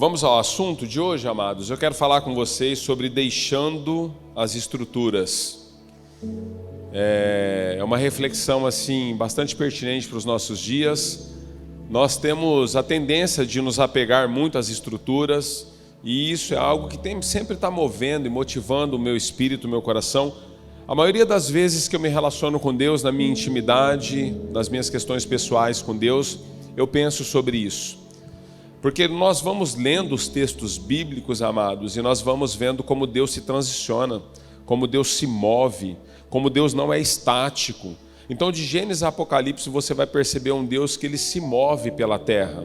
Vamos ao assunto de hoje, amados. Eu quero falar com vocês sobre deixando as estruturas. É uma reflexão assim bastante pertinente para os nossos dias. Nós temos a tendência de nos apegar muito às estruturas, e isso é algo que sempre está movendo e motivando o meu espírito, o meu coração. A maioria das vezes que eu me relaciono com Deus, na minha intimidade, nas minhas questões pessoais com Deus, eu penso sobre isso. Porque nós vamos lendo os textos bíblicos, amados, e nós vamos vendo como Deus se transiciona, como Deus se move, como Deus não é estático. Então, de Gênesis a Apocalipse, você vai perceber um Deus que ele se move pela terra.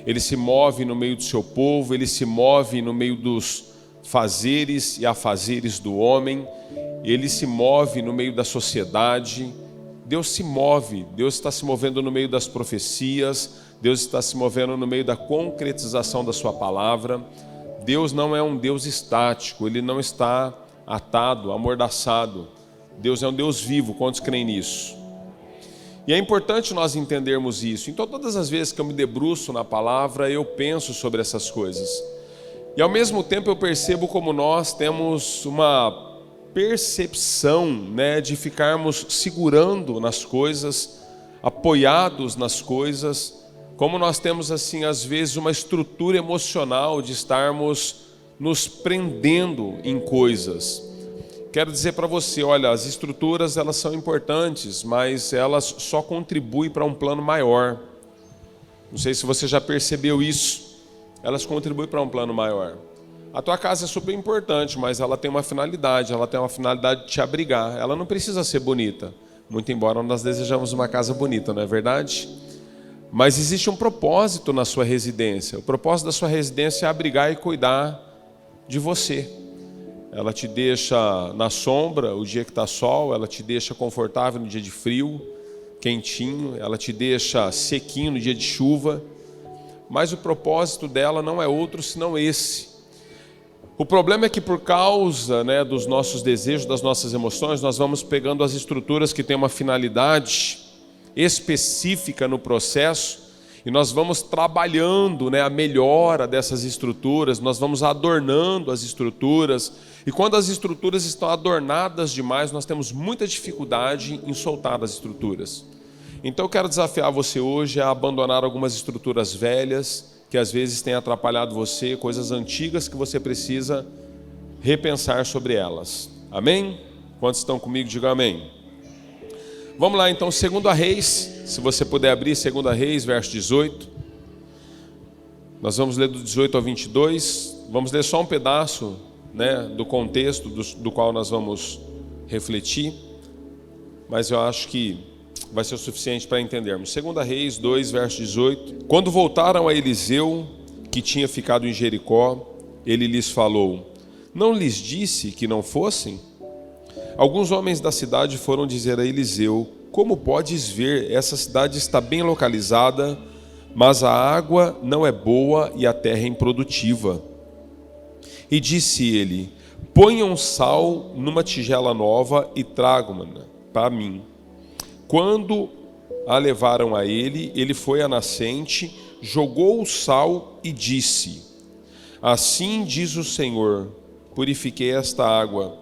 Ele se move no meio do seu povo, ele se move no meio dos fazeres e afazeres do homem, ele se move no meio da sociedade. Deus se move, Deus está se movendo no meio das profecias, Deus está se movendo no meio da concretização da sua palavra. Deus não é um Deus estático, ele não está atado, amordaçado. Deus é um Deus vivo, quantos creem nisso? E é importante nós entendermos isso. Então, todas as vezes que eu me debruço na palavra, eu penso sobre essas coisas. E ao mesmo tempo eu percebo como nós temos uma percepção, de ficarmos segurando nas coisas, apoiados nas coisas, como nós temos assim às vezes uma estrutura emocional de estarmos nos prendendo em coisas. Quero dizer para você, olha, as estruturas elas são importantes, mas elas só contribuem para um plano maior. Não sei se você já percebeu isso. Elas contribuem para um plano maior. A tua casa é super importante, mas ela tem uma finalidade de te abrigar. Ela não precisa ser bonita, muito embora nós desejamos uma casa bonita, não é verdade? Mas existe um propósito na sua residência. O propósito da sua residência é abrigar e cuidar de você. Ela te deixa na sombra o dia que está sol, ela te deixa confortável no dia de frio, quentinho, ela te deixa sequinho no dia de chuva. Mas o propósito dela não é outro senão esse. O problema é que por causa dos nossos desejos, das nossas emoções, nós vamos pegando as estruturas que têm uma finalidade específica no processo e nós vamos trabalhando a melhora dessas estruturas, nós vamos adornando as estruturas, e quando as estruturas estão adornadas demais, nós temos muita dificuldade em soltar as estruturas. Então eu quero desafiar você hoje a abandonar algumas estruturas velhas que às vezes têm atrapalhado você, coisas antigas que você precisa repensar sobre elas. Amém? Quantos estão comigo, digam amém. Vamos lá então, 2 Reis, se você puder abrir 2 Reis, verso 18. Nós vamos ler do 18 ao 22, vamos ler só um pedaço do contexto do qual nós vamos refletir, mas eu acho que vai ser o suficiente para entendermos. 2 Reis 2, verso 18. Quando voltaram a Eliseu, que tinha ficado em Jericó, ele lhes falou: não lhes disse que não fossem? Alguns homens da cidade foram dizer a Eliseu: como podes ver, essa cidade está bem localizada, mas a água não é boa e a terra é improdutiva. E disse ele: ponham sal numa tigela nova e tragam-na para mim. Quando a levaram a ele, ele foi à nascente, jogou o sal e disse: assim diz o Senhor, purifiquei esta água,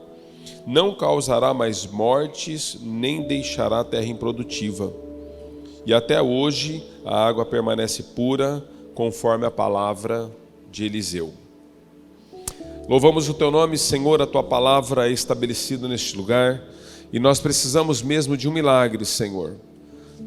não causará mais mortes, nem deixará a terra improdutiva. E até hoje a água permanece pura, conforme a palavra de Eliseu. Louvamos o teu nome, Senhor, a tua palavra é estabelecida neste lugar, e nós precisamos mesmo de um milagre, Senhor.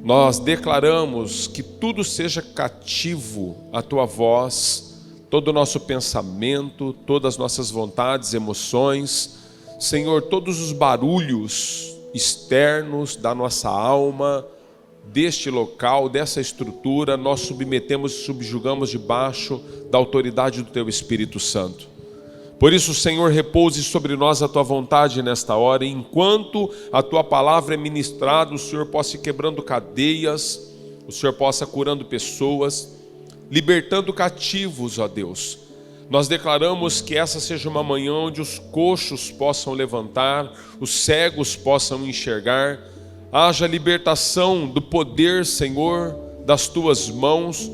Nós declaramos que tudo seja cativo à tua voz, todo o nosso pensamento, todas as nossas vontades, emoções, Senhor, todos os barulhos externos da nossa alma, deste local, dessa estrutura, nós submetemos e subjugamos debaixo da autoridade do Teu Espírito Santo. Por isso, Senhor, repouse sobre nós a Tua vontade nesta hora, e enquanto a Tua palavra é ministrada, o Senhor possa ir quebrando cadeias, o Senhor possa curando pessoas, libertando cativos, ó Deus. Nós declaramos que essa seja uma manhã onde os coxos possam levantar, os cegos possam enxergar, haja libertação do poder, Senhor, das Tuas mãos,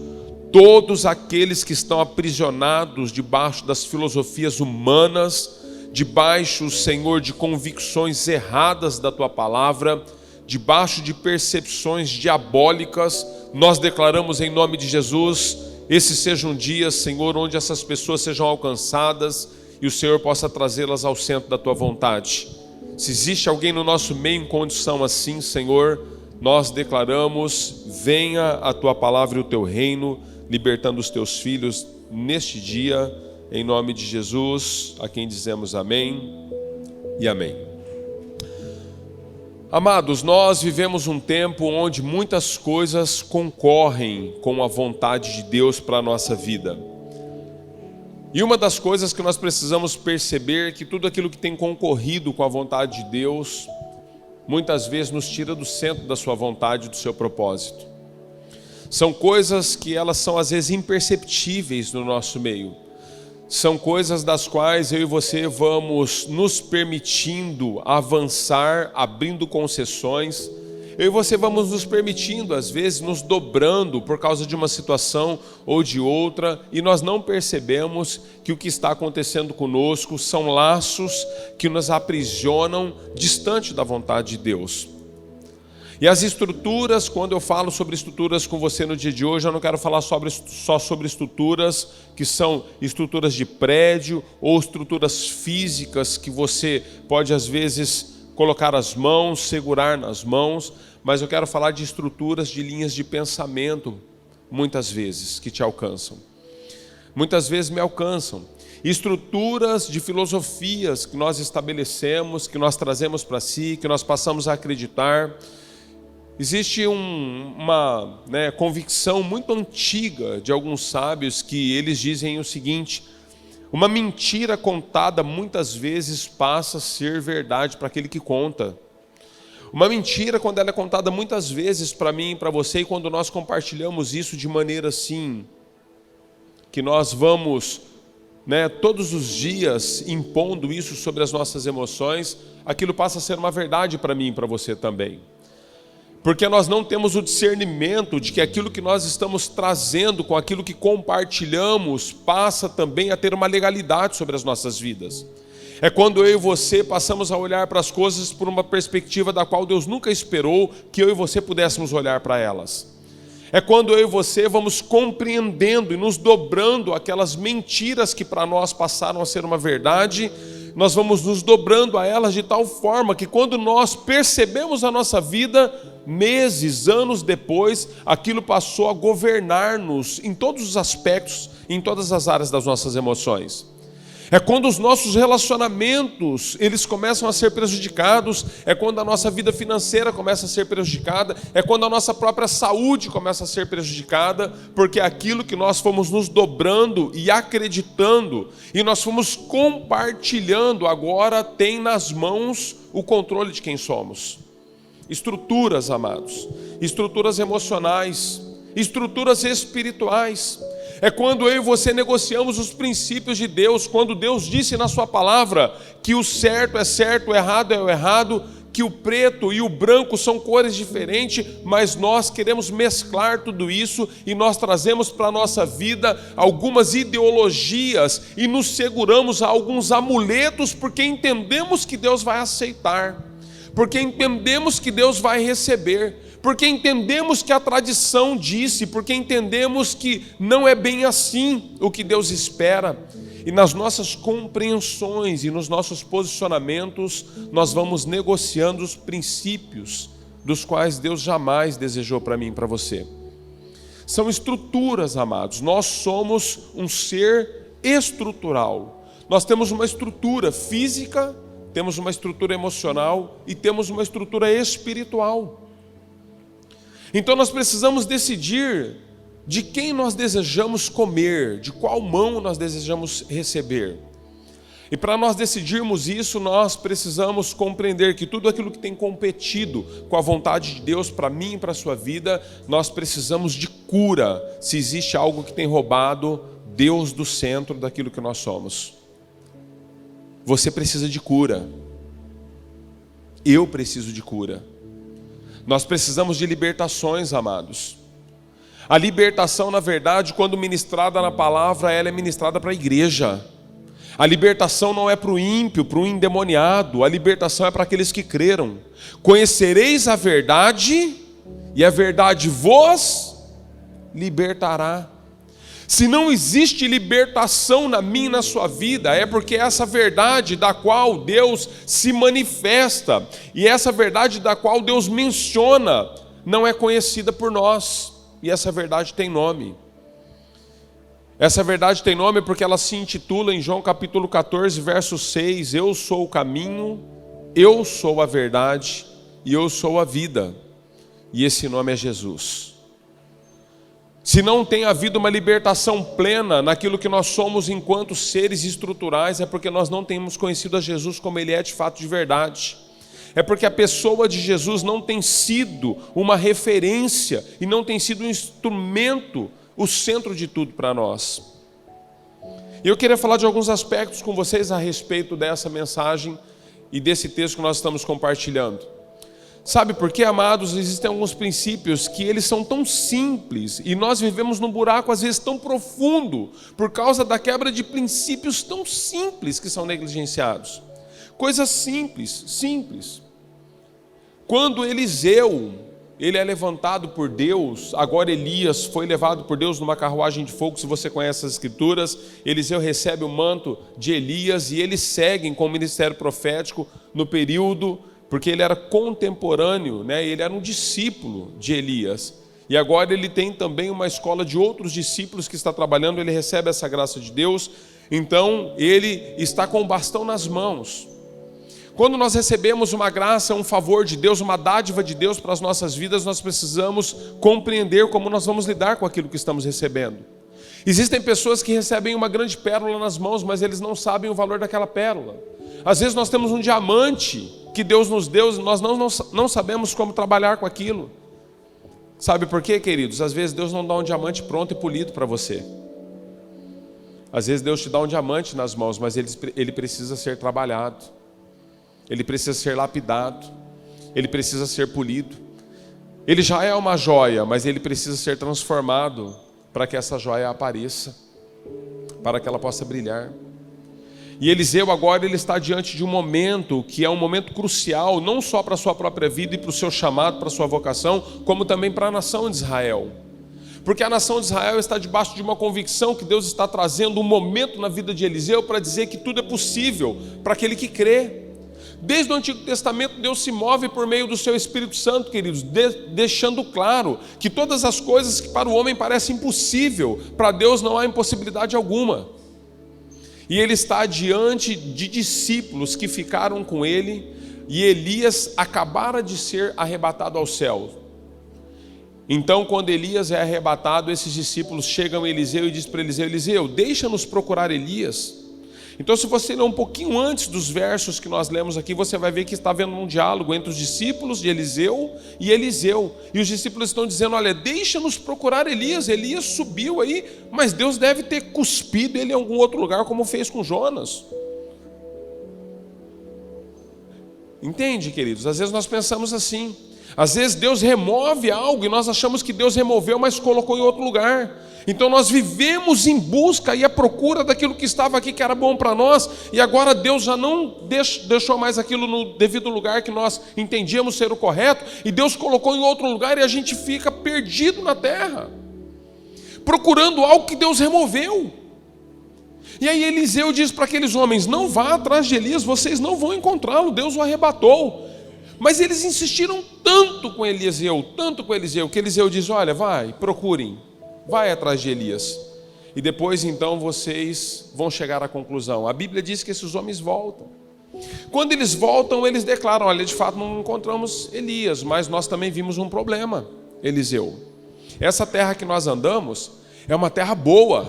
todos aqueles que estão aprisionados debaixo das filosofias humanas, debaixo, Senhor, de convicções erradas da Tua palavra, debaixo de percepções diabólicas, nós declaramos em nome de Jesus, esse seja um dia, Senhor, onde essas pessoas sejam alcançadas e o Senhor possa trazê-las ao centro da Tua vontade. Se existe alguém no nosso meio em condição assim, Senhor, nós declaramos, venha a Tua palavra e o Teu reino, libertando os Teus filhos neste dia, em nome de Jesus, a quem dizemos amém e amém. Amados, nós vivemos um tempo onde muitas coisas concorrem com a vontade de Deus para a nossa vida. E uma das coisas que nós precisamos perceber é que tudo aquilo que tem concorrido com a vontade de Deus, muitas vezes nos tira do centro da sua vontade e do seu propósito. São coisas que elas são às vezes imperceptíveis no nosso meio. São coisas das quais eu e você vamos nos permitindo avançar, abrindo concessões. Eu e você vamos nos permitindo, às vezes, nos dobrando por causa de uma situação ou de outra, e nós não percebemos que o que está acontecendo conosco são laços que nos aprisionam distante da vontade de Deus. E as estruturas, quando eu falo sobre estruturas com você no dia de hoje, eu não quero falar só sobre estruturas que são estruturas de prédio ou estruturas físicas que você pode às vezes colocar as mãos, segurar nas mãos, mas eu quero falar de estruturas de linhas de pensamento, muitas vezes, que te alcançam. Muitas vezes me alcançam. Estruturas de filosofias que nós estabelecemos, que nós trazemos para si, que nós passamos a acreditar. Existe uma convicção muito antiga de alguns sábios que eles dizem o seguinte: uma mentira contada muitas vezes passa a ser verdade para aquele que conta. Uma mentira, quando ela é contada muitas vezes para mim e para você, e quando nós compartilhamos isso de maneira assim, que nós vamos todos os dias impondo isso sobre as nossas emoções, aquilo passa a ser uma verdade para mim e para você também. Porque nós não temos o discernimento de que aquilo que nós estamos trazendo com aquilo que compartilhamos passa também a ter uma legalidade sobre as nossas vidas. É quando eu e você passamos a olhar para as coisas por uma perspectiva da qual Deus nunca esperou que eu e você pudéssemos olhar para elas. É quando eu e você vamos compreendendo e nos dobrando aquelas mentiras que para nós passaram a ser uma verdade, nós vamos nos dobrando a elas de tal forma que quando nós percebemos a nossa vida, meses, anos depois, aquilo passou a governar-nos em todos os aspectos, em todas as áreas das nossas emoções. É quando os nossos relacionamentos, eles começam a ser prejudicados, é quando a nossa vida financeira começa a ser prejudicada, é quando a nossa própria saúde começa a ser prejudicada, porque aquilo que nós fomos nos dobrando e acreditando, e nós fomos compartilhando, agora tem nas mãos o controle de quem somos. Estruturas, amados, estruturas emocionais, estruturas espirituais. É quando eu e você negociamos os princípios de Deus, quando Deus disse na sua palavra que o certo, o errado é o errado, que o preto e o branco são cores diferentes, mas nós queremos mesclar tudo isso e nós trazemos para a nossa vida algumas ideologias e nos seguramos a alguns amuletos porque entendemos que Deus vai aceitar, porque entendemos que Deus vai receber, porque entendemos que a tradição disse, porque entendemos que não é bem assim o que Deus espera. E nas nossas compreensões e nos nossos posicionamentos, nós vamos negociando os princípios dos quais Deus jamais desejou para mim e para você. São estruturas, amados. Nós somos um ser estrutural. Nós temos uma estrutura física, temos uma estrutura emocional e temos uma estrutura espiritual. Então nós precisamos decidir de quem nós desejamos comer, de qual mão nós desejamos receber. E para nós decidirmos isso, nós precisamos compreender que tudo aquilo que tem competido com a vontade de Deus para mim e para a sua vida, nós precisamos de cura, se existe algo que tem roubado Deus do centro daquilo que nós somos. Você precisa de cura. Eu preciso de cura. Nós precisamos de libertações, amados. A libertação, na verdade, quando ministrada na palavra, ela é ministrada para a igreja. A libertação não é para o ímpio, para o endemoniado. A libertação é para aqueles que creram. Conhecereis a verdade, e a verdade vos libertará. Se não existe libertação na minha e na sua vida, é porque essa verdade da qual Deus se manifesta, e essa verdade da qual Deus menciona, não é conhecida por nós. E essa verdade tem nome. Essa verdade tem nome porque ela se intitula em João capítulo 14, verso 6, eu sou o caminho, eu sou a verdade e eu sou a vida. E esse nome é Jesus. Se não tem havido uma libertação plena naquilo que nós somos enquanto seres estruturais, é porque nós não temos conhecido a Jesus como Ele é de fato de verdade. É porque a pessoa de Jesus não tem sido uma referência e não tem sido um instrumento, o centro de tudo para nós. E eu queria falar de alguns aspectos com vocês a respeito dessa mensagem e desse texto que nós estamos compartilhando. Sabe por quê, amados? Existem alguns princípios que eles são tão simples e nós vivemos num buraco às vezes tão profundo por causa da quebra de princípios tão simples que são negligenciados. Coisas simples. Quando Eliseu, ele é levantado por Deus, agora Elias foi levado por Deus numa carruagem de fogo, se você conhece as escrituras, Eliseu recebe o manto de Elias e eles seguem com o ministério profético no período, porque ele era contemporâneo, né? Ele era um discípulo de Elias. E agora ele tem também uma escola de outros discípulos que está trabalhando, ele recebe essa graça de Deus, então ele está com o bastão nas mãos. Quando nós recebemos uma graça, um favor de Deus, uma dádiva de Deus para as nossas vidas, nós precisamos compreender como nós vamos lidar com aquilo que estamos recebendo. Existem pessoas que recebem uma grande pérola nas mãos, mas eles não sabem o valor daquela pérola. Às vezes nós temos um diamante que Deus nos deu, nós não sabemos como trabalhar com aquilo. Sabe por quê, queridos? Às vezes Deus não dá um diamante pronto e polido para você. Às vezes Deus te dá um diamante nas mãos, mas ele precisa ser trabalhado. Ele precisa ser lapidado, ele precisa ser polido. Ele já é uma joia, mas ele precisa ser transformado para que essa joia apareça, para que ela possa brilhar. E Eliseu agora ele está diante de um momento que é um momento crucial, não só para a sua própria vida e para o seu chamado, para a sua vocação, como também para a nação de Israel. Porque a nação de Israel está debaixo de uma convicção que Deus está trazendo um momento na vida de Eliseu para dizer que tudo é possível para aquele que crê. Desde o Antigo Testamento, Deus se move por meio do seu Espírito Santo, queridos, deixando claro que todas as coisas que para o homem parecem impossível, para Deus não há impossibilidade alguma. E ele está diante de discípulos que ficaram com ele, e Elias acabara de ser arrebatado ao céu. Então, quando Elias é arrebatado, esses discípulos chegam a Eliseu e dizem para Eliseu: Eliseu, deixa-nos procurar Elias. Então, se você ler um pouquinho antes dos versos que nós lemos aqui, você vai ver que está havendo um diálogo entre os discípulos de Eliseu e Eliseu. E os discípulos estão dizendo: olha, deixa-nos procurar Elias. Elias subiu aí, mas Deus deve ter cuspido ele em algum outro lugar, como fez com Jonas. Entende, queridos? Às vezes nós pensamos assim. Às vezes Deus remove algo e nós achamos que Deus removeu, mas colocou em outro lugar. Então nós vivemos em busca e à procura daquilo que estava aqui, que era bom para nós, e agora Deus já não deixou mais aquilo no devido lugar que nós entendíamos ser o correto, e Deus colocou em outro lugar e a gente fica perdido na terra, procurando algo que Deus removeu. E aí Eliseu diz para aqueles homens: não vá atrás de Elias, vocês não vão encontrá-lo, Deus o arrebatou. Mas eles insistiram tanto com Eliseu, que Eliseu diz: olha, vai, procurem, vai atrás de Elias. E depois então vocês vão chegar à conclusão. A Bíblia diz que esses homens voltam. Quando eles voltam, eles declaram: olha, de fato não encontramos Elias, mas nós também vimos um problema, Eliseu. Essa terra que nós andamos é uma terra boa,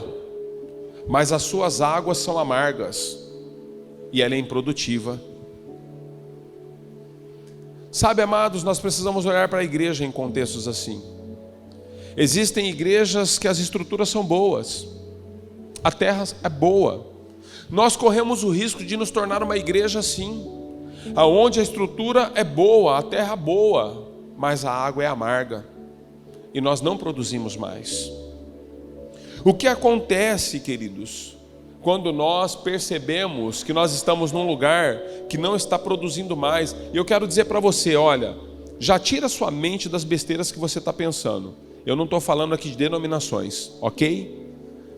mas as suas águas são amargas e ela é improdutiva. Sabe, amados, nós precisamos olhar para a igreja em contextos assim. Existem igrejas que as estruturas são boas, a terra é boa. Nós corremos o risco de nos tornar uma igreja assim, aonde a estrutura é boa, a terra é boa, mas a água é amarga. e nós não produzimos mais. O que acontece, queridos, quando nós percebemos que nós estamos num lugar que não está produzindo mais? E eu quero dizer para você, olha, já tira sua mente das besteiras que você está pensando. Eu não estou falando aqui de denominações, ok?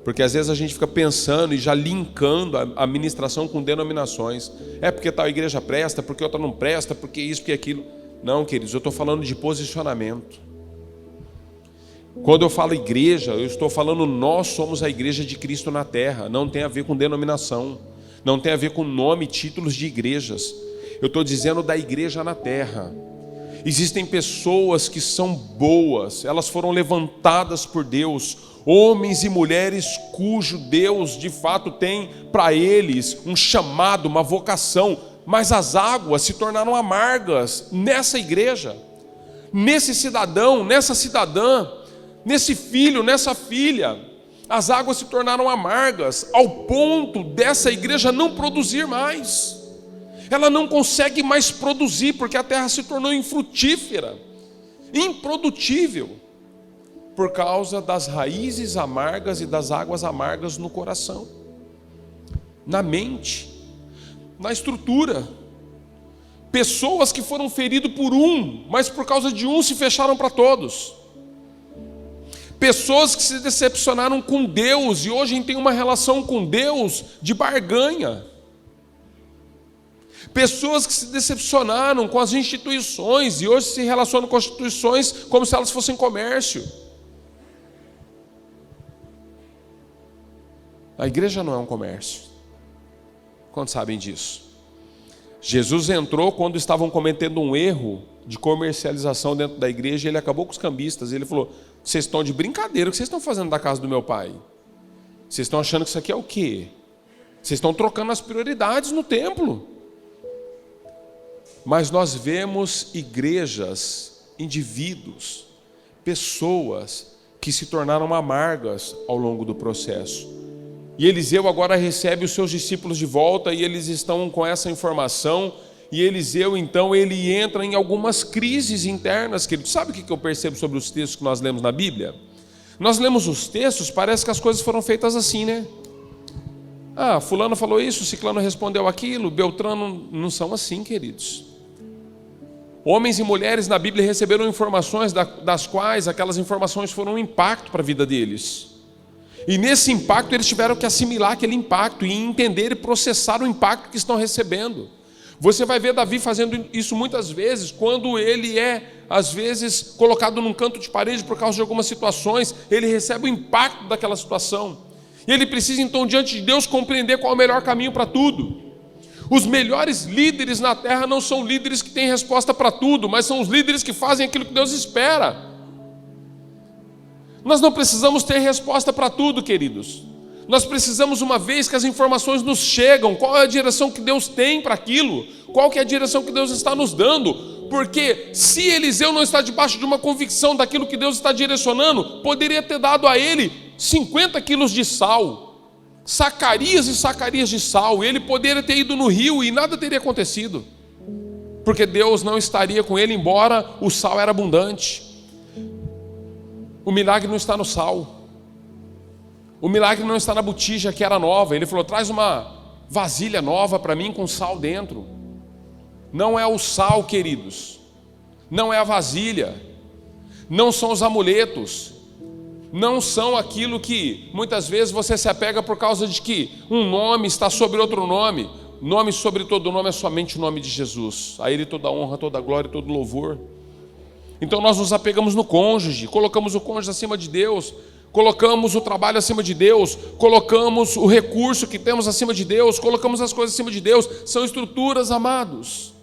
Porque às vezes a gente fica pensando e já linkando a ministração com denominações. É porque tal igreja presta, porque outra não presta, porque isso, porque aquilo. Não, queridos, eu estou falando de posicionamento. Quando eu falo igreja, eu estou falando nós somos a igreja de Cristo na terra. Não tem a ver com denominação, não tem a ver com nome e títulos de igrejas. Eu estou dizendo da igreja na terra. Existem pessoas que são boas, elas foram levantadas por Deus, homens e mulheres cujo Deus de fato tem para eles um chamado, uma vocação, mas as águas se tornaram amargas nessa igreja, nesse cidadão, nessa cidadã, nesse filho, nessa filha. As águas se tornaram amargas ao ponto dessa igreja não produzir mais. Ela não consegue mais produzir porque a terra se tornou infrutífera, improdutível, por causa das raízes amargas e das águas amargas no coração, na mente, na estrutura. Pessoas que foram feridas por um, mas por causa de um se fecharam para todos. Pessoas que se decepcionaram com Deus e hoje têm uma relação com Deus de barganha. Pessoas que se decepcionaram com as instituições e hoje se relacionam com as instituições como se elas fossem comércio. A igreja não é um comércio. Quantos sabem disso? Jesus entrou quando estavam cometendo um erro de comercialização dentro da igreja e ele acabou com os cambistas. Ele falou: vocês estão de brincadeira, o que vocês estão fazendo da casa do meu pai? Vocês estão achando que isso aqui é o quê? Vocês estão trocando as prioridades no templo. Mas nós vemos igrejas, indivíduos, pessoas que se tornaram amargas ao longo do processo. E Eliseu agora recebe os seus discípulos de volta e eles estão com essa informação. E Eliseu, então, ele entra em algumas crises internas, querido. Sabe o que eu percebo sobre os textos que nós lemos na Bíblia? Nós lemos os textos, parece que as coisas foram feitas assim, né? Ah, fulano falou isso, ciclano respondeu aquilo, Beltrano. Não são assim, queridos. Homens e mulheres na Bíblia receberam informações das quais aquelas informações foram um impacto para a vida deles. E nesse impacto eles tiveram que assimilar aquele impacto e entender e processar o impacto que estão recebendo. Você vai ver Davi fazendo isso muitas vezes, quando ele é, às vezes, colocado num canto de parede por causa de algumas situações, ele recebe o impacto daquela situação. E ele precisa então, diante de Deus, compreender qual é o melhor caminho para tudo. Os melhores líderes na terra não são líderes que têm resposta para tudo, mas são os líderes que fazem aquilo que Deus espera. Nós não precisamos ter resposta para tudo, queridos. Nós precisamos, uma vez que as informações nos chegam, qual é a direção que Deus tem para aquilo, qual que é a direção que Deus está nos dando, porque se Eliseu não está debaixo de uma convicção daquilo que Deus está direcionando, poderia ter dado a ele 50 quilos de sal, sacarias e sacarias de sal, ele poderia ter ido no rio e nada teria acontecido, porque Deus não estaria com ele, embora o sal era abundante. O milagre não está no sal. O milagre não está na botija que era nova. Ele falou: traz uma vasilha nova para mim com sal dentro. Não é o sal, queridos. Não é a vasilha. Não são os amuletos. Não são aquilo que muitas vezes você se apega por causa de que um nome está sobre outro nome. Nome sobre todo nome é somente o nome de Jesus. A Ele toda honra, toda glória e todo louvor. Então nós nos apegamos no cônjuge, colocamos o cônjuge acima de Deus, colocamos o trabalho acima de Deus, colocamos o recurso que temos acima de Deus, colocamos as coisas acima de Deus. São estruturas, amados.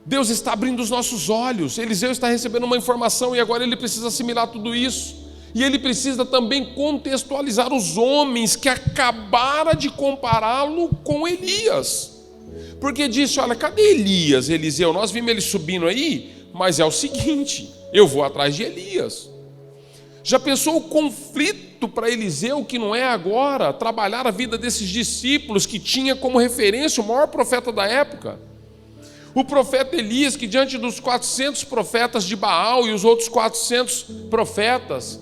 Deus está abrindo os nossos olhos. Eliseu está recebendo uma informação e agora ele precisa assimilar tudo isso. E ele precisa também contextualizar os homens que acabaram de compará-lo com Elias. Porque disse: olha, cadê Elias, Eliseu? Nós vimos ele subindo aí, mas é o seguinte, eu vou atrás de Elias. Já pensou o conflito para Eliseu, que não é agora, trabalhar a vida desses discípulos que tinha como referência o maior profeta da época? O profeta Elias, que diante dos 400 profetas de Baal e os outros 400 profetas,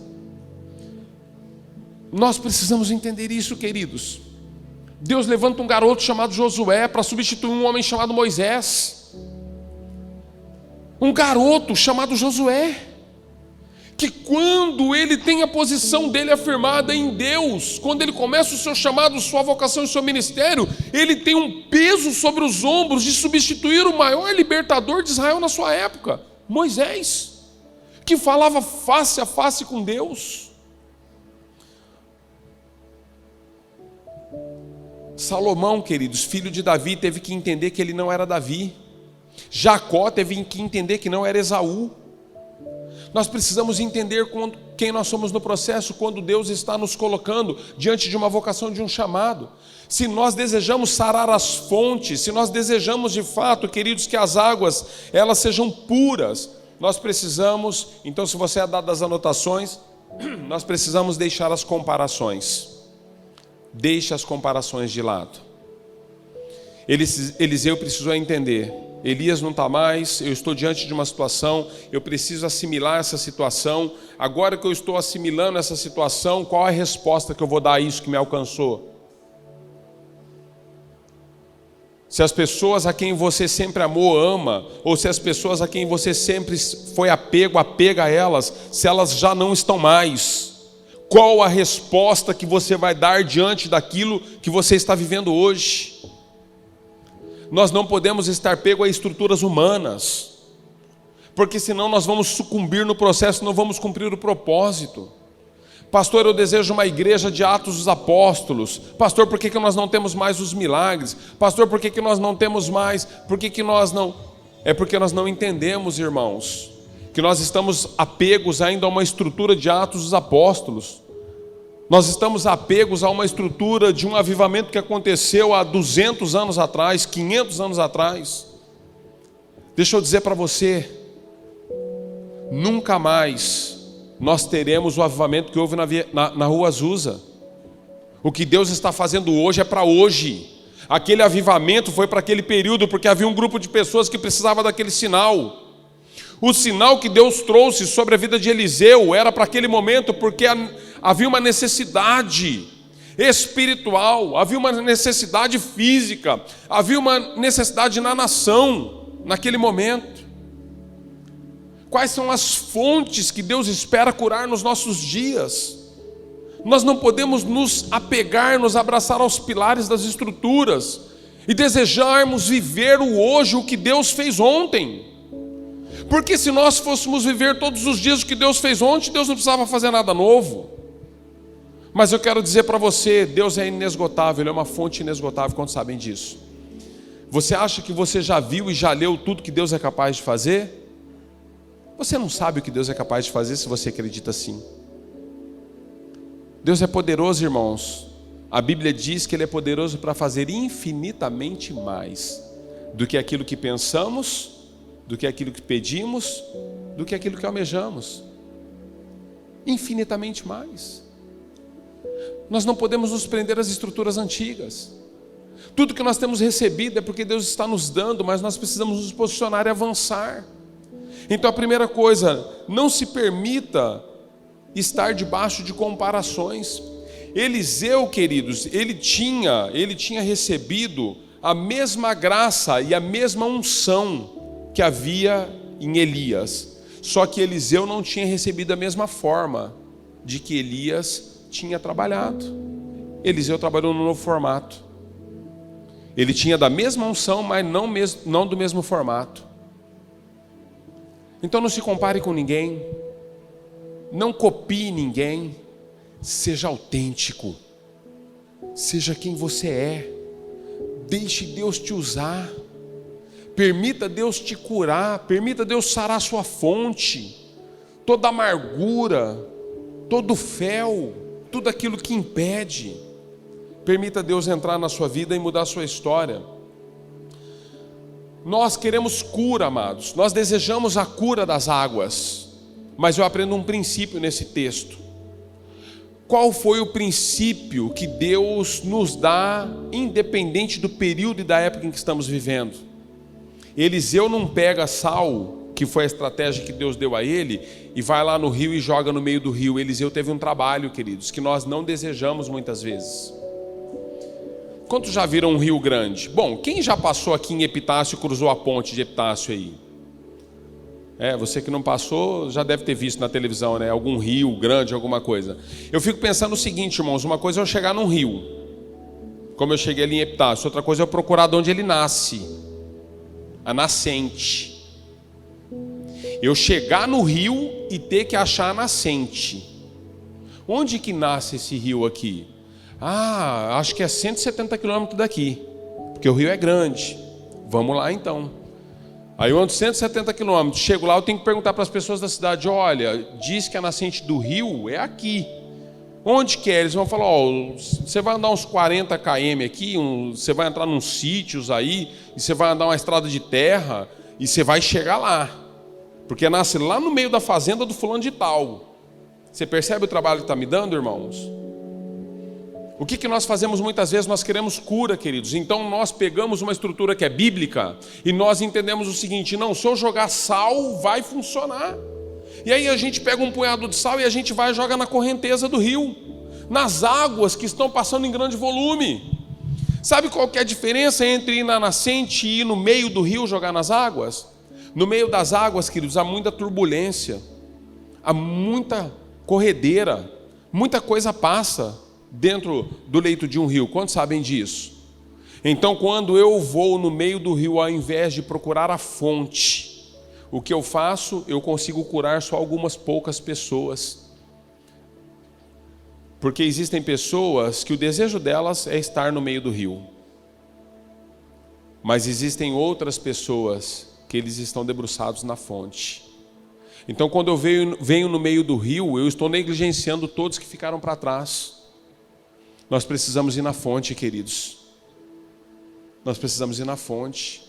nós precisamos entender isso, queridos. Deus levanta um garoto chamado Josué para substituir um homem chamado Moisés. Um garoto chamado Josué, que quando ele tem a posição dele afirmada em Deus, quando ele começa o seu chamado, sua vocação e seu ministério, ele tem um peso sobre os ombros de substituir o maior libertador de Israel na sua época, Moisés, que falava face a face com Deus. Salomão, queridos, filho de Davi, teve que entender que ele não era Davi. Jacó teve que entender que não era Esaú. Nós precisamos entender quem nós somos no processo, quando Deus está nos colocando diante de uma vocação, de um chamado. Se nós desejamos sarar as fontes, se nós desejamos de fato, queridos, que as águas elas sejam puras, nós precisamos, então se você é dado das anotações, nós precisamos deixar as comparações. Deixe as comparações de lado. Eliseu precisou entender: Elias não está mais, eu estou diante de uma situação, eu preciso assimilar essa situação. Agora que eu estou assimilando essa situação, qual é a resposta que eu vou dar a isso que me alcançou? Se as pessoas a quem você sempre amou, ama, ou se as pessoas a quem você sempre foi apega a elas, se elas já não estão mais, qual a resposta que você vai dar diante daquilo que você está vivendo hoje? Nós não podemos estar pego a estruturas humanas, porque senão nós vamos sucumbir no processo, não vamos cumprir o propósito. Pastor, eu desejo uma igreja de Atos dos Apóstolos. Pastor, por que nós não temos mais os milagres? Pastor, por que nós não temos mais? Por que nós não... É porque nós não entendemos, irmãos, que nós estamos apegos ainda a uma estrutura de Atos dos Apóstolos. Nós estamos apegos a uma estrutura de um avivamento que aconteceu há 200 anos atrás, 500 anos atrás. Deixa eu dizer para você, nunca mais nós teremos o avivamento que houve na Rua Azusa. O que Deus está fazendo hoje é para hoje. Aquele avivamento foi para aquele período, porque havia um grupo de pessoas que precisava daquele sinal. O sinal que Deus trouxe sobre a vida de Eliseu era para aquele momento, porque havia uma necessidade espiritual, havia uma necessidade física, havia uma necessidade na nação, naquele momento. Quais são as fontes que Deus espera curar nos nossos dias? Nós não podemos nos apegar, nos abraçar aos pilares das estruturas e desejarmos viver o hoje, o que Deus fez ontem. Porque se nós fôssemos viver todos os dias o que Deus fez ontem, Deus não precisava fazer nada novo. Mas eu quero dizer para você, Deus é inesgotável, Ele é uma fonte inesgotável, quantos sabem disso? Você acha que você já viu e já leu tudo que Deus é capaz de fazer? Você não sabe o que Deus é capaz de fazer se você acredita assim. Deus é poderoso, irmãos. A Bíblia diz que Ele é poderoso para fazer infinitamente mais do que aquilo que pensamos, do que aquilo que pedimos, do que aquilo que almejamos. Infinitamente mais. Nós não podemos nos prender às estruturas antigas. Tudo que nós temos recebido é porque Deus está nos dando, mas nós precisamos nos posicionar e avançar. Então a primeira coisa, não se permita estar debaixo de comparações. Eliseu, queridos, ele tinha recebido a mesma graça e a mesma unção que havia em Elias. Só que Eliseu não tinha recebido a mesma forma de que Elias tinha trabalhado. Eliseu trabalhou no novo formato. Ele tinha da mesma unção, mas não do mesmo formato. Então não se compare com ninguém. Não copie ninguém. Seja autêntico. Seja quem você é. Deixe Deus te usar. Permita Deus te curar. Permita Deus sarar a sua fonte. Toda amargura, todo fel, tudo aquilo que impede. Permita Deus entrar na sua vida e mudar a sua história. Nós queremos cura, amados. Nós desejamos a cura das águas. Mas eu aprendo um princípio nesse texto. Qual foi o princípio que Deus nos dá, independente do período e da época em que estamos vivendo? Eliseu não pega sal, que foi a estratégia que Deus deu a ele, e vai lá no rio e joga no meio do rio. Eliseu teve um trabalho, queridos, que nós não desejamos muitas vezes. Quantos já viram um rio grande? Bom, quem já passou aqui em Epitácio e cruzou a ponte de Epitácio aí? Você que não passou já deve ter visto na televisão, né? Algum rio grande, alguma coisa. Eu fico pensando o seguinte, irmãos, uma coisa é eu chegar num rio, como eu cheguei ali em Epitácio, outra coisa é eu procurar de onde ele nasce, a nascente. Eu chegar no rio e ter que achar a nascente. Onde que nasce esse rio aqui? Acho que é 170 quilômetros daqui, porque o rio é grande. Vamos lá então. Aí eu ando 170 quilômetros, chego lá, eu tenho que perguntar para as pessoas da cidade: olha, diz que a nascente do rio é aqui. Onde que é? Eles vão falar: você vai andar uns 40 km aqui, você vai entrar nos sítios aí, e você vai andar uma estrada de terra, e você vai chegar lá. Porque nasce lá no meio da fazenda do fulano de tal. Você percebe o trabalho que está me dando, irmãos? O que nós fazemos muitas vezes? Nós queremos cura, queridos. Então nós pegamos uma estrutura que é bíblica e nós entendemos o seguinte: não, se eu jogar sal, vai funcionar. E aí a gente pega um punhado de sal e a gente vai e joga na correnteza do rio, nas águas que estão passando em grande volume. Sabe qual que é a diferença entre ir na nascente e ir no meio do rio jogar nas águas? No meio das águas, queridos, há muita turbulência, há muita corredeira, muita coisa passa dentro do leito de um rio. Quantos sabem disso? Então, quando eu vou no meio do rio, ao invés de procurar a fonte, o que eu faço? Eu consigo curar só algumas poucas pessoas. Porque existem pessoas que o desejo delas é estar no meio do rio. Mas existem outras pessoas que eles estão debruçados na fonte. Então, quando eu venho no meio do rio, eu estou negligenciando todos que ficaram para trás. Nós precisamos ir na fonte, queridos. Nós precisamos ir na fonte.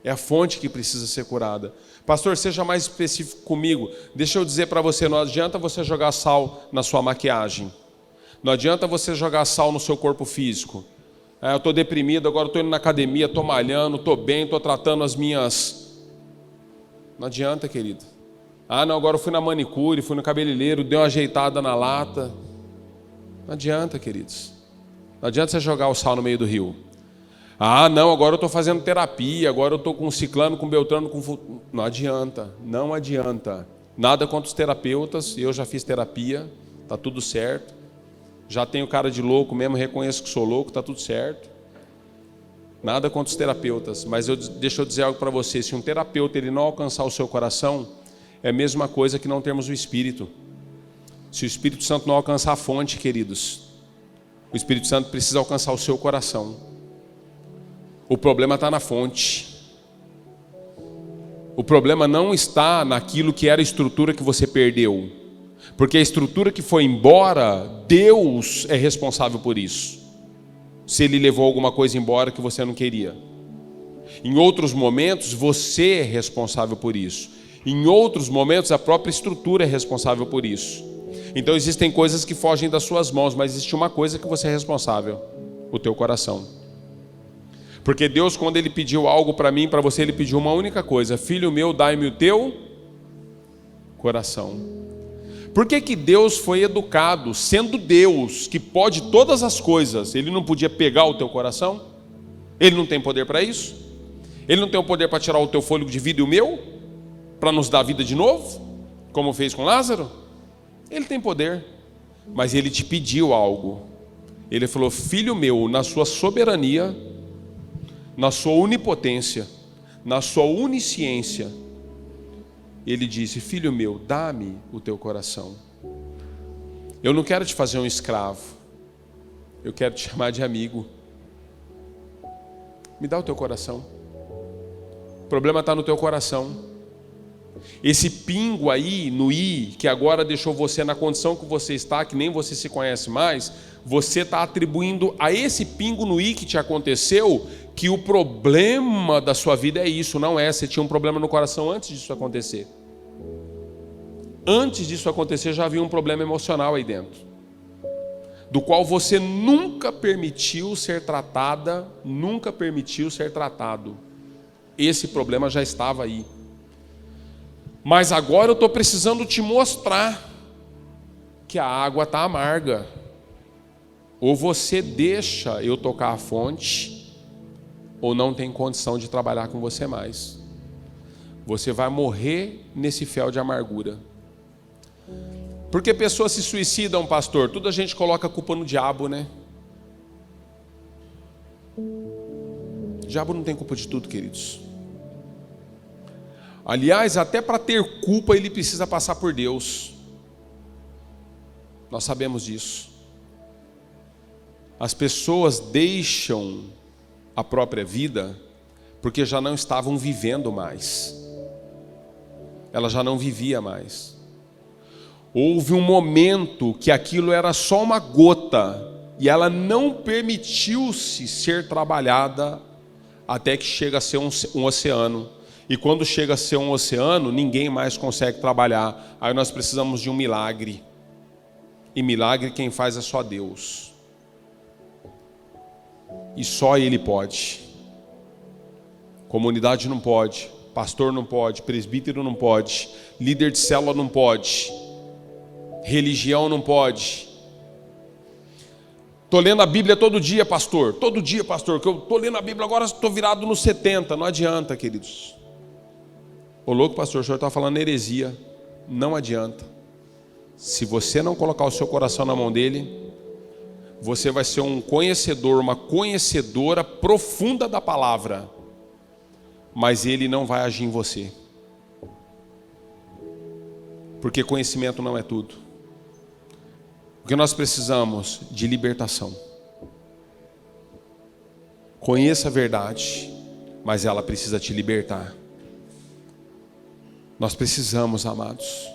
É a fonte que precisa ser curada. Pastor, seja mais específico comigo. Deixa eu dizer para você, não adianta você jogar sal na sua maquiagem. Não adianta você jogar sal no seu corpo físico. Eu estou deprimido, agora estou indo na academia, estou malhando, estou bem, estou tratando as minhas... Não adianta, querido. Não, agora eu fui na manicure, fui no cabeleireiro, dei uma ajeitada na lata. Não adianta, queridos. Não adianta você jogar o sal no meio do rio. Não, agora eu estou fazendo terapia, agora eu estou com ciclano, com beltrano, com... Não adianta, não adianta. Nada contra os terapeutas, eu já fiz terapia, está tudo certo. Já tenho cara de louco mesmo, reconheço que sou louco, está tudo certo. Nada contra os terapeutas, mas deixa eu dizer algo para você. Se um terapeuta ele não alcançar o seu coração, é a mesma coisa que não termos o Espírito. Se o Espírito Santo não alcançar a fonte, queridos, o Espírito Santo precisa alcançar o seu coração. O problema está na fonte. O problema não está naquilo que era a estrutura que você perdeu. Porque a estrutura que foi embora, Deus é responsável por isso. Se Ele levou alguma coisa embora que você não queria. Em outros momentos, você é responsável por isso. Em outros momentos, a própria estrutura é responsável por isso. Então existem coisas que fogem das suas mãos, mas existe uma coisa que você é responsável: o teu coração. Porque Deus, quando Ele pediu algo para mim, para você, Ele pediu uma única coisa: filho meu, dai-me o teu coração. Por que Deus foi educado, sendo Deus, que pode todas as coisas, Ele não podia pegar o teu coração? Ele não tem poder para isso? Ele não tem o poder para tirar o teu fôlego de vida e o meu? Para nos dar vida de novo? Como fez com Lázaro? Ele tem poder, mas Ele te pediu algo. Ele falou: filho meu, na sua soberania, na sua onipotência, na sua onisciência, Ele disse: filho meu, dá-me o teu coração. Eu não quero te fazer um escravo, eu quero te chamar de amigo. Me dá o teu coração. O problema está no teu coração. Esse pingo aí no i, que agora deixou você na condição que você está, que nem você se conhece mais, você está atribuindo a esse pingo no i que te aconteceu, que o problema da sua vida é isso, não é? Você tinha um problema no coração antes disso acontecer. Antes disso acontecer já havia um problema emocional aí dentro, do qual você nunca permitiu ser tratada, nunca permitiu ser tratado. Esse problema já estava aí. Mas agora eu estou precisando te mostrar que a água está amarga. Ou você deixa eu tocar a fonte, ou não tem condição de trabalhar com você mais. Você vai morrer nesse fel de amargura. Por que pessoas se suicidam, pastor? Tudo a gente coloca a culpa no diabo, né? O diabo não tem culpa de tudo, queridos. Aliás, até para ter culpa ele precisa passar por Deus. Nós sabemos disso. As pessoas deixam a própria vida porque já não estavam vivendo mais. Ela já não vivia mais. Houve um momento que aquilo era só uma gota e ela não permitiu-se ser trabalhada até que chega a ser um oceano. E quando chega a ser um oceano, ninguém mais consegue trabalhar. Aí nós precisamos de um milagre. E milagre quem faz é só Deus. E só Ele pode. Comunidade não pode, pastor não pode, presbítero não pode, líder de célula não pode, religião não pode. Estou lendo a Bíblia todo dia, pastor, que eu estou lendo a Bíblia agora, estou virado nos 70, não adianta, queridos. Ô louco, pastor, o senhor está falando heresia, não adianta. Se você não colocar o seu coração na mão dele, você vai ser um conhecedor, uma conhecedora profunda da palavra, mas ele não vai agir em você, porque conhecimento não é tudo. Porque nós precisamos de libertação. Conheça a verdade, mas ela precisa te libertar. Nós precisamos, amados,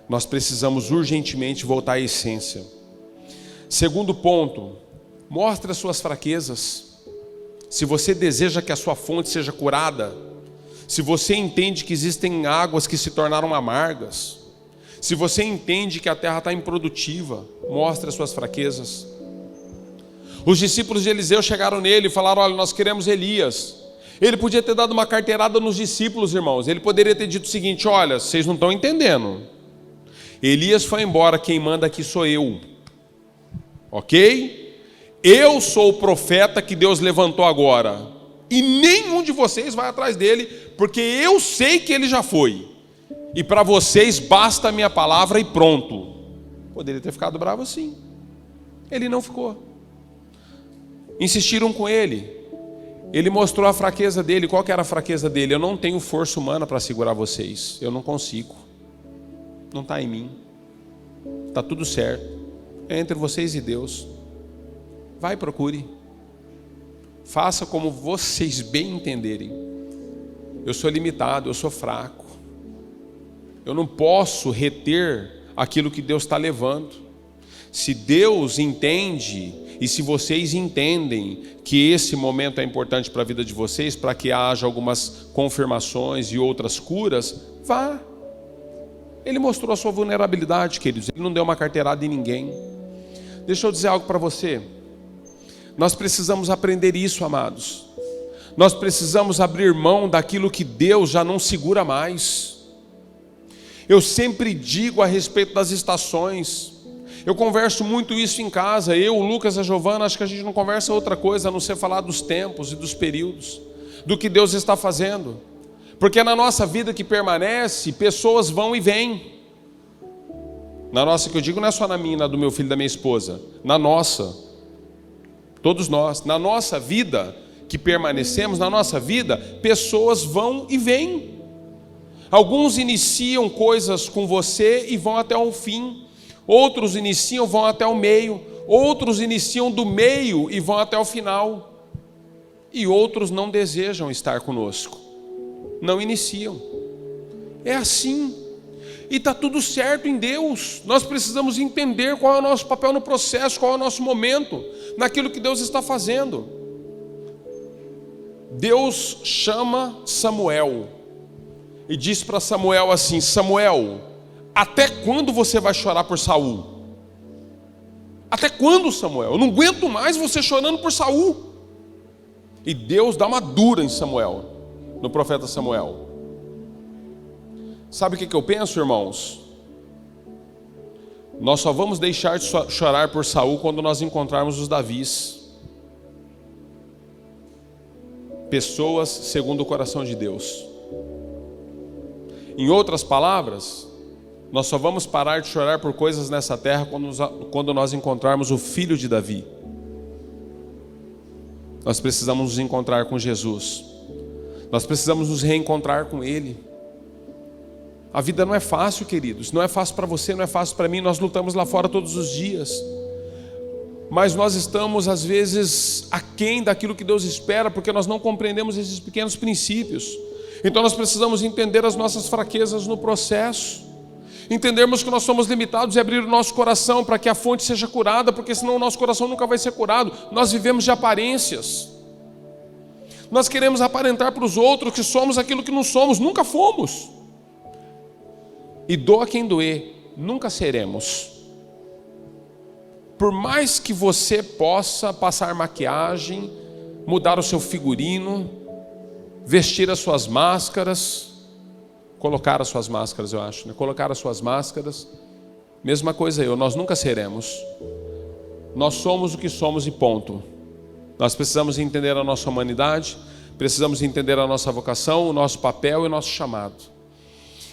nós precisamos urgentemente voltar à essência. Segundo ponto, mostre as suas fraquezas. Se você deseja que a sua fonte seja curada, se você entende que existem águas que se tornaram amargas, se você entende que a terra está improdutiva, mostre as suas fraquezas. Os discípulos de Eliseu chegaram nele e falaram: olha, nós queremos Elias. Ele podia ter dado uma carteirada nos discípulos, irmãos. Ele poderia ter dito o seguinte: olha, vocês não estão entendendo. Elias foi embora, quem manda aqui sou eu. Ok? Eu sou o profeta que Deus levantou agora. E nenhum de vocês vai atrás dele, porque eu sei que ele já foi. E para vocês basta a minha palavra e pronto. Poderia ter ficado bravo assim. Ele não ficou. Insistiram com ele. Ele mostrou a fraqueza dele. Qual que era a fraqueza dele? Eu não tenho força humana para segurar vocês. Eu não consigo. Não está em mim. Está tudo certo. É entre vocês e Deus. Vai, procure. Faça como vocês bem entenderem. Eu sou limitado, eu sou fraco. Eu não posso reter aquilo que Deus está levando. Se Deus entende, e se vocês entendem que esse momento é importante para a vida de vocês, para que haja algumas confirmações e outras curas, vá. Ele mostrou a sua vulnerabilidade, queridos. Ele não deu uma carteirada em ninguém. Deixa eu dizer algo para você. Nós precisamos aprender isso, amados. Nós precisamos abrir mão daquilo que Deus já não segura mais. Eu sempre digo a respeito das estações. Eu converso muito isso em casa. Eu, o Lucas e a Giovana, acho que a gente não conversa outra coisa a não ser falar dos tempos e dos períodos, do que Deus está fazendo. Porque na nossa vida que permanece, pessoas vão e vêm. Na nossa, que eu digo, não é só na minha, na do meu filho e da minha esposa. Na nossa. Todos nós, na nossa vida que permanecemos, na nossa vida, pessoas vão e vêm. Alguns iniciam coisas com você e vão até o fim. Outros iniciam, vão até o meio. Outros iniciam do meio e vão até o final. E outros não desejam estar conosco. Não iniciam. É assim. E está tudo certo em Deus. Nós precisamos entender qual é o nosso papel no processo, qual é o nosso momento, naquilo que Deus está fazendo. Deus chama Samuel e diz para Samuel assim: Samuel, até quando você vai chorar por Saul? Até quando, Samuel? Eu não aguento mais você chorando por Saul. E Deus dá uma dura em Samuel. no profeta Samuel. Sabe o que eu penso, irmãos? Nós só vamos deixar de chorar por Saul quando nós encontrarmos os Davis. Pessoas segundo o coração de Deus. Em outras palavras, nós só vamos parar de chorar por coisas nessa terra quando nós encontrarmos o filho de Davi. Nós precisamos nos encontrar com Jesus. Nós precisamos nos reencontrar com Ele. A vida não é fácil, queridos. Não é fácil para você, não é fácil para mim. Nós lutamos lá fora todos os dias. Mas nós estamos, às vezes, aquém daquilo que Deus espera, porque nós não compreendemos esses pequenos princípios. Então nós precisamos entender as nossas fraquezas no processo. Entendermos que nós somos limitados e abrir o nosso coração para que a fonte seja curada, porque senão o nosso coração nunca vai ser curado. Nós vivemos de aparências. Nós queremos aparentar para os outros que somos aquilo que não somos, nunca fomos. E doa quem doer, nunca seremos. Por mais que você possa passar maquiagem, mudar o seu figurino, vestir as suas máscaras, colocar as suas máscaras, eu acho, né? Colocar as suas máscaras, mesma coisa nós nunca seremos. Nós somos o que somos e ponto. Nós precisamos entender a nossa humanidade, precisamos entender a nossa vocação, o nosso papel e o nosso chamado.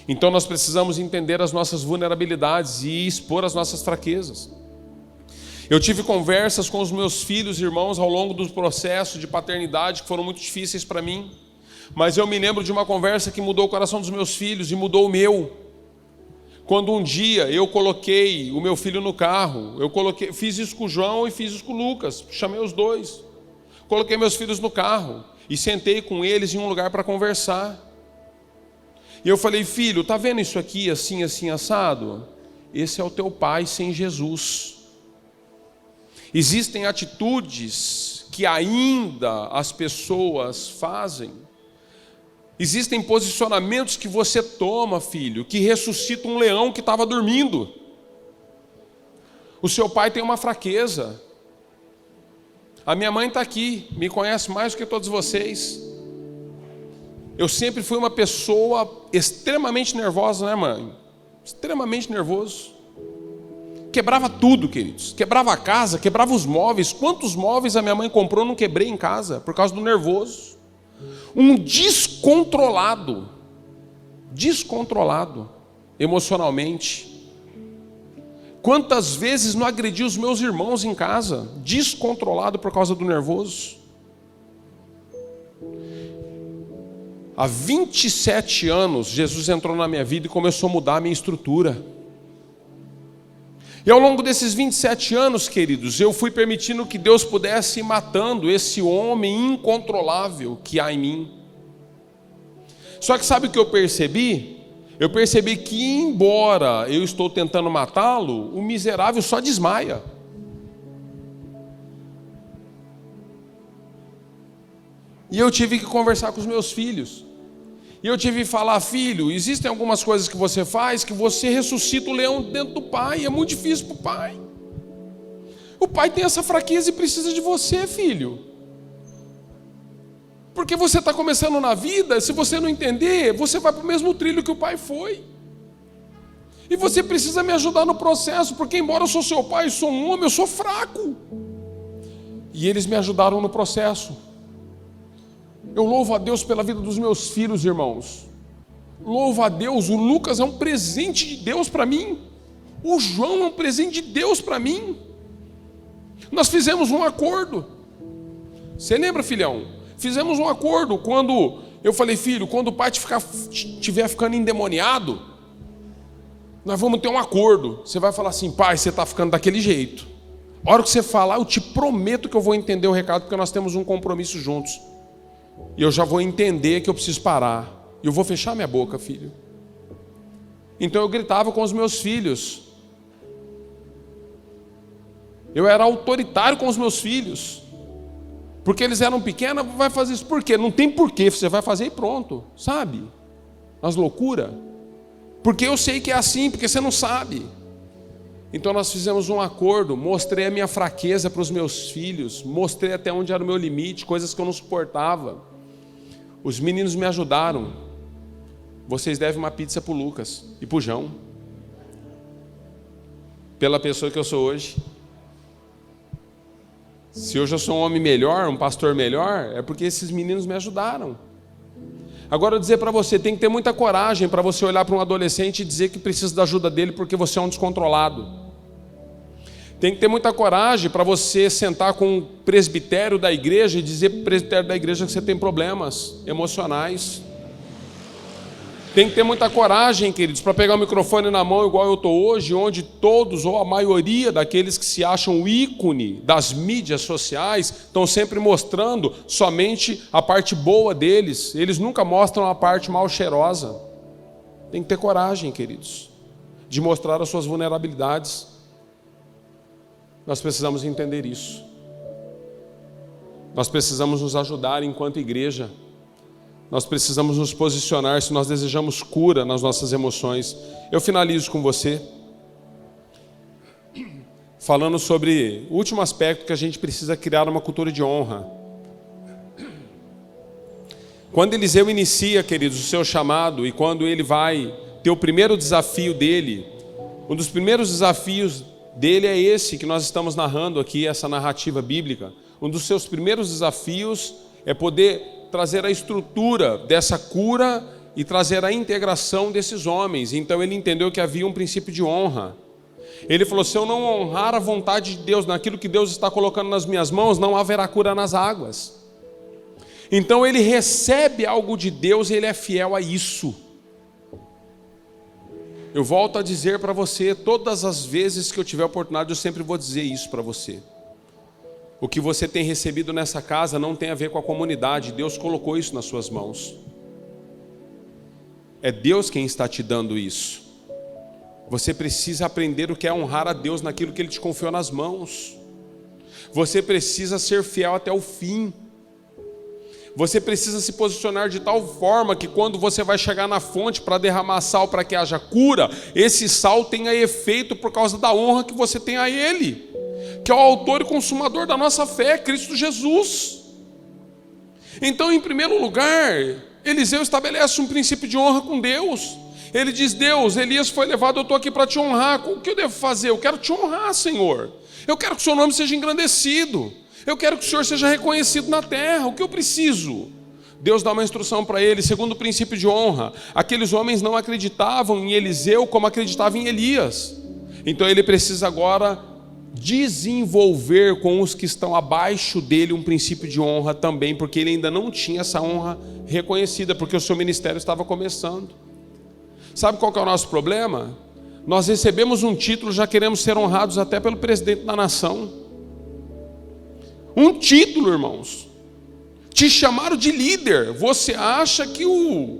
Então nós precisamos entender as nossas vulnerabilidades e expor as nossas fraquezas. Eu tive conversas com os meus filhos e irmãos ao longo do processo de paternidade que foram muito difíceis para mim. Mas eu me lembro de uma conversa que mudou o coração dos meus filhos e mudou o meu. Quando um dia eu coloquei o meu filho no carro, fiz isso com o João e fiz isso com o Lucas, chamei os dois. Coloquei meus filhos no carro e sentei com eles em um lugar para conversar. E eu falei: filho, tá vendo isso aqui assim, assim, assado? Esse é o teu pai sem Jesus. Existem atitudes que ainda as pessoas fazem. Existem posicionamentos que você toma, filho, que ressuscita um leão que estava dormindo. O seu pai tem uma fraqueza. A minha mãe está aqui, me conhece mais do que todos vocês. Eu sempre fui uma pessoa extremamente nervosa, né, mãe? Extremamente nervoso. Quebrava tudo, queridos. Quebrava a casa, quebrava os móveis. Quantos móveis a minha mãe comprou, eu não quebrei em casa, por causa do nervoso. Um descontrolado emocionalmente. Quantas vezes não agredi os meus irmãos em casa, descontrolado por causa do nervoso. Há 27 anos, Jesus entrou na minha vida e começou a mudar a minha estrutura. E ao longo desses 27 anos, queridos, eu fui permitindo que Deus pudesse ir matando esse homem incontrolável que há em mim. Só que sabe o que eu percebi? Eu percebi que, embora eu estou tentando matá-lo, o miserável só desmaia. E eu tive que conversar com os meus filhos. E eu tive que falar: filho, existem algumas coisas que você faz que você ressuscita o leão dentro do pai. É muito difícil para o pai. O pai tem essa fraqueza e precisa de você, filho. Porque você está começando na vida, se você não entender, você vai para o mesmo trilho que o pai foi. E você precisa me ajudar no processo, porque embora eu sou seu pai e sou um homem, eu sou fraco. E eles me ajudaram no processo. Eu louvo a Deus pela vida dos meus filhos, irmãos. Louvo a Deus, o Lucas é um presente de Deus para mim. O João é um presente de Deus para mim. Nós fizemos um acordo. Você lembra, filhão? Fizemos um acordo quando eu falei: filho, quando o pai estiver ficando endemoniado, nós vamos ter um acordo. Você vai falar assim: pai, você está ficando daquele jeito. A hora que você falar, eu te prometo que eu vou entender o recado, porque nós temos um compromisso juntos. E eu já vou entender que eu preciso parar. E eu vou fechar minha boca, filho. Então eu gritava com os meus filhos. Eu era autoritário com os meus filhos. Porque eles eram pequenos, vai fazer isso por quê? Não tem porquê, você vai fazer e pronto. Sabe? As loucuras. Porque eu sei que é assim, porque você não sabe. Então nós fizemos um acordo, mostrei a minha fraqueza para os meus filhos, mostrei até onde era o meu limite, coisas que eu não suportava. Os meninos me ajudaram. Vocês devem uma pizza pro Lucas e pro João. Pela pessoa que eu sou hoje. Se hoje eu sou um homem melhor, um pastor melhor, é porque esses meninos me ajudaram. Agora eu dizer para você, tem que ter muita coragem para você olhar para um adolescente e dizer que precisa da ajuda dele porque você é um descontrolado. Tem que ter muita coragem para você sentar com o presbitério da igreja e dizer para o presbitério da igreja que você tem problemas emocionais. Tem que ter muita coragem, queridos, para pegar o microfone na mão igual eu estou hoje, onde todos ou a maioria daqueles que se acham o ícone das mídias sociais estão sempre mostrando somente a parte boa deles. Eles nunca mostram a parte mal cheirosa. Tem que ter coragem, queridos, de mostrar as suas vulnerabilidades. Nós precisamos entender isso. Nós precisamos nos ajudar enquanto igreja. Nós precisamos nos posicionar se nós desejamos cura nas nossas emoções. Eu finalizo com você, falando sobre o último aspecto que a gente precisa criar uma cultura de honra. Quando Eliseu inicia, queridos, o seu chamado e quando ele vai ter o primeiro desafio dele, um dos primeiros desafios dele é esse que nós estamos narrando aqui, essa narrativa bíblica. Um dos seus primeiros desafios é poder trazer a estrutura dessa cura e trazer a integração desses homens. Então ele entendeu que havia um princípio de honra. Ele falou, se eu não honrar a vontade de Deus, naquilo que Deus está colocando nas minhas mãos, não haverá cura nas águas. Então ele recebe algo de Deus e ele é fiel a isso. Eu volto a dizer para você, todas as vezes que eu tiver oportunidade, eu sempre vou dizer isso para você. O que você tem recebido nessa casa não tem a ver com a comunidade. Deus colocou isso nas suas mãos. É Deus quem está te dando isso. Você precisa aprender o que é honrar a Deus naquilo que Ele te confiou nas mãos. Você precisa ser fiel até o fim. Você precisa se posicionar de tal forma que quando você vai chegar na fonte para derramar sal para que haja cura, esse sal tenha efeito por causa da honra que você tem a Ele, que é o autor e consumador da nossa fé, Cristo Jesus. Então, em primeiro lugar, Eliseu estabelece um princípio de honra com Deus. Ele diz, Deus, Elias foi levado, eu estou aqui para te honrar. O que eu devo fazer? Eu quero te honrar, Senhor. Eu quero que o seu nome seja engrandecido. Eu quero que o Senhor seja reconhecido na terra. O que eu preciso? Deus dá uma instrução para ele, segundo o princípio de honra. Aqueles homens não acreditavam em Eliseu como acreditavam em Elias. Então ele precisa agora desenvolver com os que estão abaixo dele um princípio de honra também, porque ele ainda não tinha essa honra reconhecida, porque o seu ministério estava começando. Sabe qual que é o nosso problema? Nós recebemos um título, já queremos ser honrados até pelo presidente da nação. Um título, irmãos. Te chamaram de líder. Você acha que o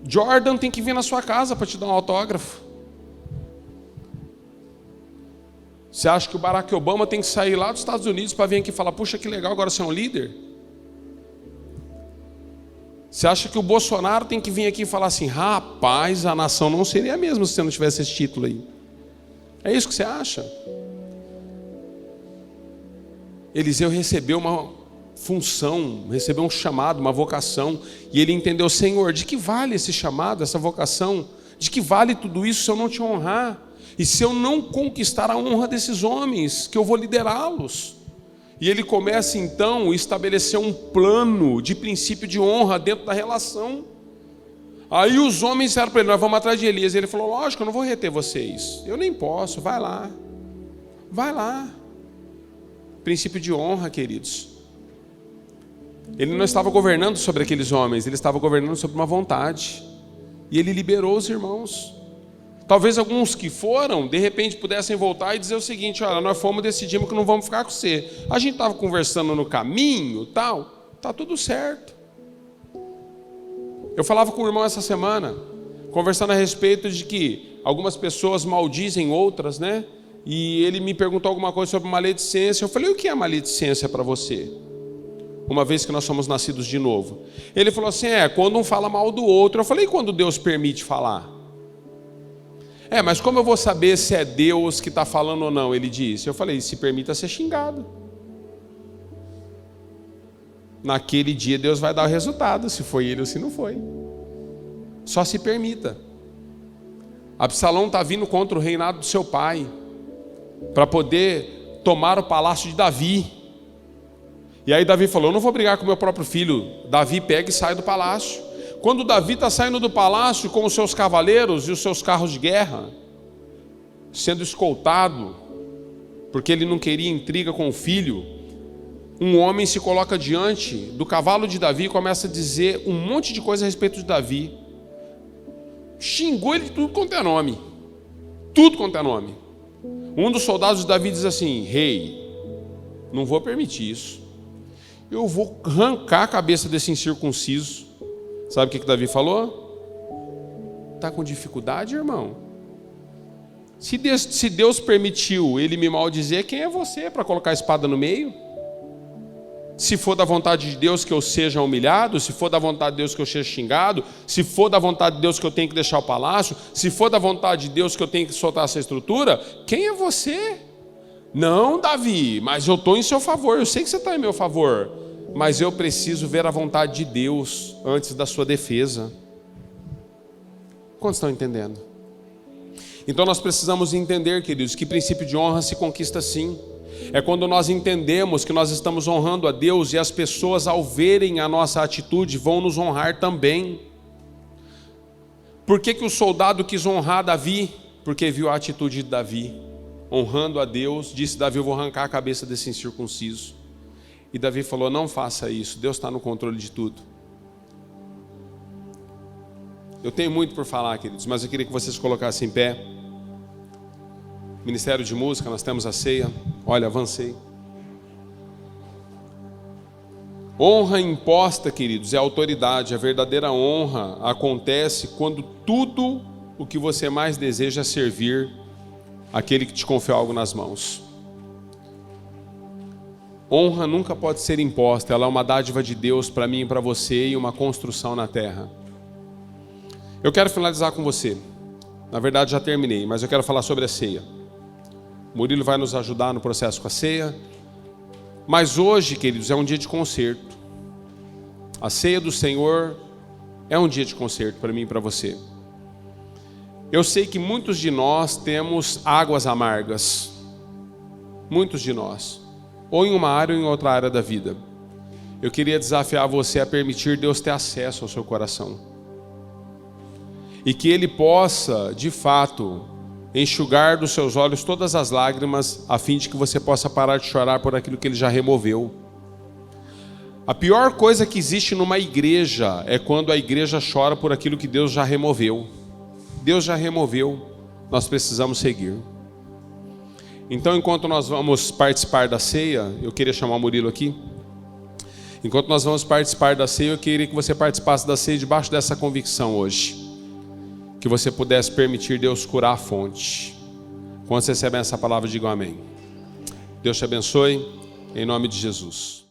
Jordan tem que vir na sua casa para te dar um autógrafo? Você acha que o Barack Obama tem que sair lá dos Estados Unidos para vir aqui e falar, puxa, que legal, agora você é um líder? Você acha que o Bolsonaro tem que vir aqui e falar assim, rapaz, a nação não seria a mesma se você não tivesse esse título aí? É isso que você acha? Eliseu recebeu uma função, recebeu um chamado, uma vocação, e ele entendeu, Senhor, de que vale esse chamado, essa vocação? De que vale tudo isso se eu não te honrar? E se eu não conquistar a honra desses homens, que eu vou liderá-los? E ele começa então a estabelecer um plano de princípio de honra dentro da relação. Aí os homens disseram para ele, nós vamos atrás de Elias. E ele falou, lógico, eu não vou reter vocês. Eu nem posso, vai lá. Vai lá. Princípio de honra, queridos. Ele não estava governando sobre aqueles homens, ele estava governando sobre uma vontade. E ele liberou os irmãos. Talvez alguns que foram, de repente pudessem voltar e dizer o seguinte, olha, nós fomos, decidimos que não vamos ficar com você. A gente estava conversando no caminho, tal, tá tudo certo. Eu falava com o irmão essa semana, conversando a respeito de que algumas pessoas maldizem outras, né? E ele me perguntou alguma coisa sobre maledicência. Eu falei, o que é maledicência para você? Uma vez que nós somos nascidos de novo. Ele falou assim, quando um fala mal do outro. Eu falei, e quando Deus permite falar? Mas como eu vou saber se é Deus que está falando ou não? Ele disse. Eu falei, se permita ser xingado. naquele dia Deus vai dar o resultado, se foi ele ou se não foi. Só se permita. Absalão está vindo contra o reinado do seu pai, para poder tomar o palácio de Davi. E aí Davi falou: eu não vou brigar com meu próprio filho. Davi pega e sai do palácio. Quando Davi está saindo do palácio com os seus cavaleiros e os seus carros de guerra, sendo escoltado, porque ele não queria intriga com o filho, um homem se coloca diante do cavalo de Davi e começa a dizer um monte de coisa a respeito de Davi. Xingou ele de tudo quanto é nome. Tudo quanto é nome. Um dos soldados de Davi diz assim: rei, não vou permitir isso. Eu vou arrancar a cabeça desse incircunciso. Sabe o que Davi falou? Está com dificuldade, irmão? Se Deus permitiu ele me maldizer, quem é você para colocar a espada no meio? Se for da vontade de Deus que eu seja humilhado, se for da vontade de Deus que eu seja xingado, se for da vontade de Deus que eu tenho que deixar o palácio, se for da vontade de Deus que eu tenho que soltar essa estrutura, quem é você? Não, Davi, mas eu estou em seu favor, eu sei que você está em meu favor, mas eu preciso ver a vontade de Deus antes da sua defesa. Quantos estão entendendo? Então nós precisamos entender, queridos, que princípio de honra se conquista sim. É quando nós entendemos que nós estamos honrando a Deus e as pessoas, ao verem a nossa atitude, vão nos honrar também. Por que o soldado quis honrar Davi? Porque viu a atitude de Davi. Honrando a Deus, disse Davi: eu vou arrancar a cabeça desse incircunciso. E Davi falou: não faça isso, Deus está no controle de tudo. Eu tenho muito por falar, queridos, mas eu queria que vocês colocassem em pé. Ministério de Música, nós temos a ceia. Olha, avancei. Honra imposta, queridos, é autoridade. A verdadeira honra acontece quando tudo o que você mais deseja é servir aquele que te confiou algo nas mãos. Honra nunca pode ser imposta, ela é uma dádiva de Deus para mim e para você e uma construção na terra. Eu quero finalizar com você. Na verdade já terminei, mas eu quero falar sobre a ceia. Murilo vai nos ajudar no processo com a ceia. Mas hoje, queridos, é um dia de concerto. A ceia do Senhor é um dia de concerto para mim e para você. Eu sei que muitos de nós temos águas amargas. Muitos de nós. Ou em uma área ou em outra área da vida. Eu queria desafiar você a permitir Deus ter acesso ao seu coração. E que Ele possa, de fato, enxugar dos seus olhos todas as lágrimas, a fim de que você possa parar de chorar por aquilo que Ele já removeu. A pior coisa que existe numa igreja é quando a igreja chora por aquilo que Deus já removeu. Deus já removeu, nós precisamos seguir. Então, enquanto nós vamos participar da ceia, eu queria chamar o Murilo aqui. Enquanto nós vamos participar da ceia, eu queria que você participasse da ceia debaixo dessa convicção hoje. Que você pudesse permitir Deus curar a fonte. Quando você receber essa palavra, digam amém. Deus te abençoe, em nome de Jesus.